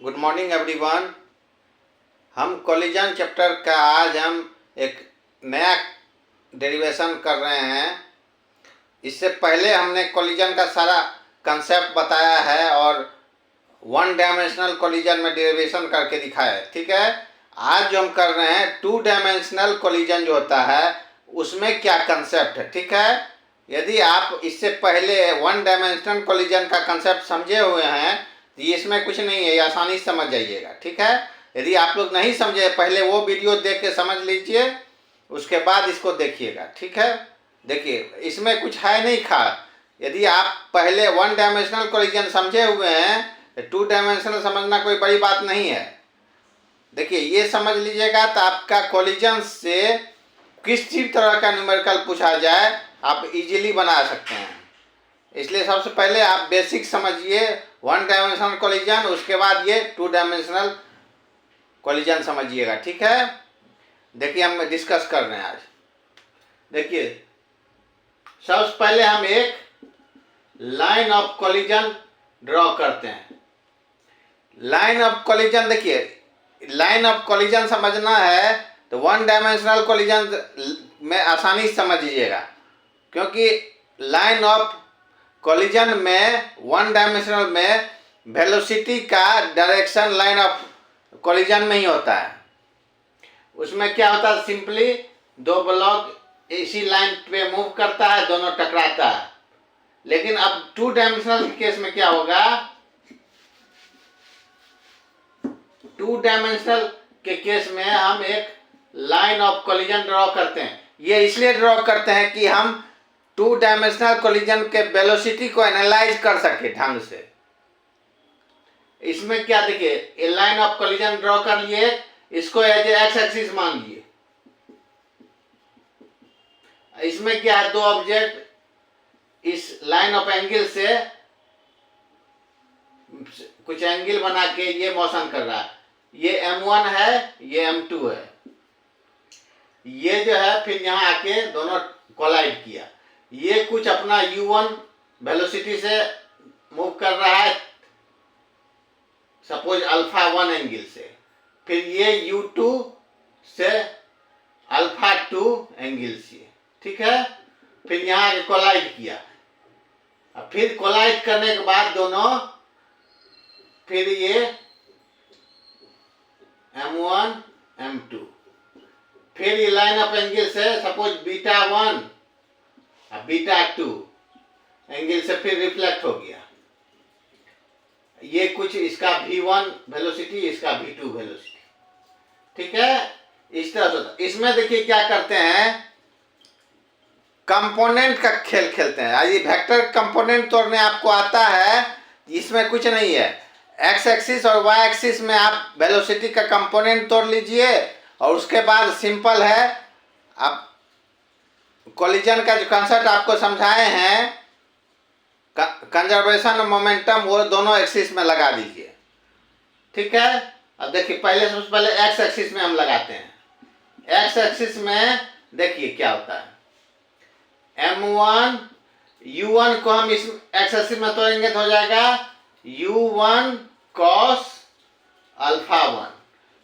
Good morning everyone. हम collision chapter का आज हम एक नया डेरिवेशन कर रहे हैं। इससे पहले हमने कोलिजन का सारा कंसेप्ट बताया है और वन डायमेंशनल कोलिजन में डेरिवेशन करके दिखाया है। ठीक है, आज जो हम कर रहे हैं टू डायमेंशनल कोलिजन जो होता है उसमें क्या कंसेप्ट है। ठीक है, यदि आप इससे पहले वन डायमेंशनल कोलिजन का कंसेप्ट समझे हुए हैं तो इसमें कुछ नहीं है, ये आसानी से समझ जाइएगा। ठीक है, यदि आप लोग नहीं समझे पहले वो वीडियो देख के समझ लीजिए, उसके बाद इसको देखिएगा। ठीक है, देखिए इसमें कुछ है नहीं खास। यदि आप पहले वन डायमेंशनल कोलिजन समझे हुए हैं तो टू डायमेंशनल समझना कोई बड़ी बात नहीं है। देखिए ये समझ लीजिएगा तो आपका कोलिजन से किसी तरह का न्यूमेरिकल पूछा जाए आप इजीली बना सकते हैं। इसलिए सबसे पहले आप बेसिक समझिए वन डायमेंशनल कोलिजन, उसके बाद ये टू डायमेंशनल कोलिजन समझिएगा। ठीक है, देखिए हम डिस्कस कर रहे हैं आज। देखिए सबसे पहले हम एक लाइन ऑफ कोलिजन ड्रॉ करते हैं। लाइन ऑफ कोलिजन, देखिए लाइन ऑफ कोलिजन समझना है तो वन डायमेंशनल कोलिजन में आसानी से समझिएगा, क्योंकि लाइन ऑफ कोलिजन में वन डायमेंशनल में वेलोसिटी का डायरेक्शन लाइन ऑफ कोलिजन में ही होता है। उसमें क्या होता है, सिंपली दो ब्लॉक इसी लाइन पे मूव करता है, दोनों टकराता है। लेकिन अब टू डायमेंशनल केस में क्या होगा, टू डायमेंशनल के केस में हम एक लाइन ऑफ कोलिजन ड्रॉ करते हैं। ये इसलिए ड्रॉ करते हैं कि हम टू डायमेंशनल कोलिजन के वेलोसिटी को एनालाइज कर सके ढंग से। इसमें क्या, देखिए ये लाइन ऑफ कोलिजन ड्रॉ कर लिए, इसको एज ए एक्स एक्सिस मान लिए। इसमें क्या है, दो ऑब्जेक्ट इस लाइन ऑफ एंगल से कुछ एंगल बना के ये मोशन कर रहा है। ये m1 है, ये m2 है। ये जो है फिर यहाँ आके दोनों कोलाइड किया। ये कुछ अपना u1 वेलोसिटी से मूव कर रहा है, सपोज अल्फा 1 एंगल से। फिर ये u2 से अल्फा 2 एंगल से। ठीक है, फिर यहाँ कोलाइड किया। फिर कोलाइड करने के बाद दोनों, फिर ये m1 m2, फिर ये लाइन ऑफ एंगल से सपोज बीटा 1 और बीटा 2 एंगल से फिर रिफ्लेक्ट हो गया। ये कुछ इसका v1 वेलोसिटी, इसका v2 वेलोसिटी। ठीक है, इस तरह से। इसमें देखिए क्या करते हैं, कंपोनेंट का खेल खेलते हैं। आज ये वेक्टर कंपोनेंट तोड़ने आपको आता है, इसमें कुछ नहीं है। एक्स एक्सिस और वाई एक्सिस में आप वेलोसिटी का कंपोनेंट तोड़ लीजिए और उसके बाद सिंपल है, आप कोलिजन का जो कंसेप्ट आपको समझाए हैं, कंजर्वेशन ऑफ मोमेंटम, वो दोनों एक्सिस में लगा दीजिए। ठीक है, अब देखिए पहले सबसे पहले एक्स एक्सिस में हम लगाते हैं। एक्स एक्सिस में देखिए क्या होता है, m1 u1 को हम इस एक्स एक्सिस में तोड़ेंगे तो हो जाएगा u1 cos अल्फा 1।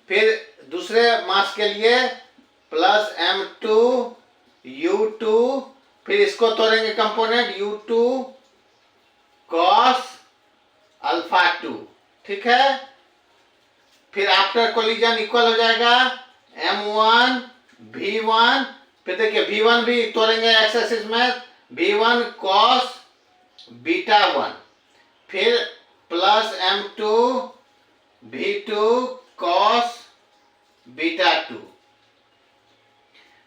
फिर दूसरे मास के लिए प्लस m2 u2, फिर इसको तोड़ेंगे कंपोनेंट u2 cos अल्फा 2। ठीक है, फिर आफ्टर कोलिजन इक्वल हो जाएगा m1 v1। फिर देखिए v1 भी तोड़ेंगे एक्स एक्सिस में, v1 cos बीटा 1, फिर plus m2 v2 cos beta 2।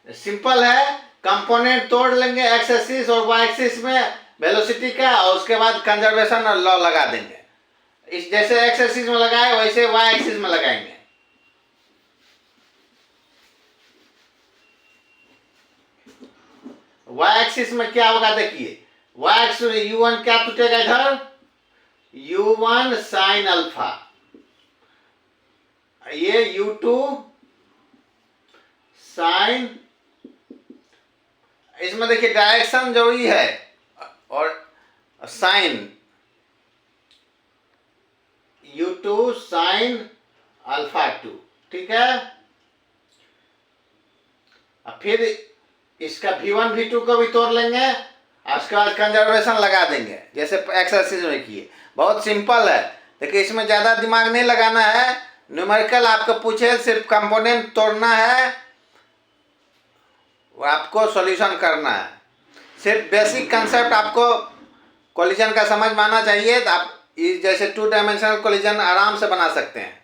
Simple है, कंपोनेंट तोड़ लेंगे एक्स एक्सिस और वाई एक्सिस में वेलोसिटी का, और उसके बाद कंजर्वेशन लॉ लगा देंगे। इस जैसे एक्स एक्सिस में लगाए वैसे वाई एक्सिस में लगाएंगे। वाई एक्सिस में क्या होगा, देखिए वाई एक्सिस में u1 क्या टूटेगा, इधर u1 साइन अल्फा, ये u2 साइन। इसमें देखिए डायरेक्शन जरूरी है और sine u2 two sine alpha two, ठीक है। अब फिर इसका V1 V2 को भी तोड़ लेंगे और उसके बाद कंजर्वेशन लगा देंगे जैसे एक्सरसाइज में किए। बहुत सिंपल है, देखिए इसमें ज़्यादा दिमाग नहीं लगाना है। न्यूमेरिकल आपको पूछे, सिर्फ कंपोनेंट तोड़ना है, वो आपको सॉल्यूशन करना है। सिर्फ बेसिक कंसेप्ट आपको कोलिजन का समझ में आना चाहिए, तो आप जैसे 2 डायमेंशनल कोलिजन आराम से बना सकते हैं।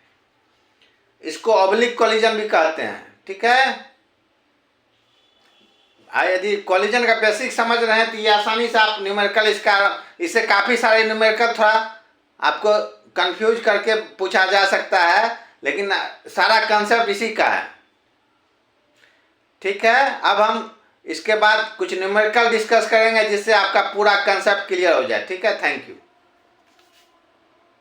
इसको ऑब्लिक कोलिजन भी कहते हैं, ठीक है। यदि कोलिजन का बेसिक समझ रहे हैं तो ये आसानी से आप न्यूमेरिकल इससे काफ़ी सारे न्यूमेरिकल थोड़ा आपको कंफ्यूज करके पूछा जा सकता है, लेकिन सारा कंसेप्ट इसी का है, ठीक है। अब हम इसके बाद कुछ न्यूमेरिकल डिस्कस करेंगे जिससे आपका पूरा कंसेप्ट क्लियर हो जाए, ठीक है। Thank you.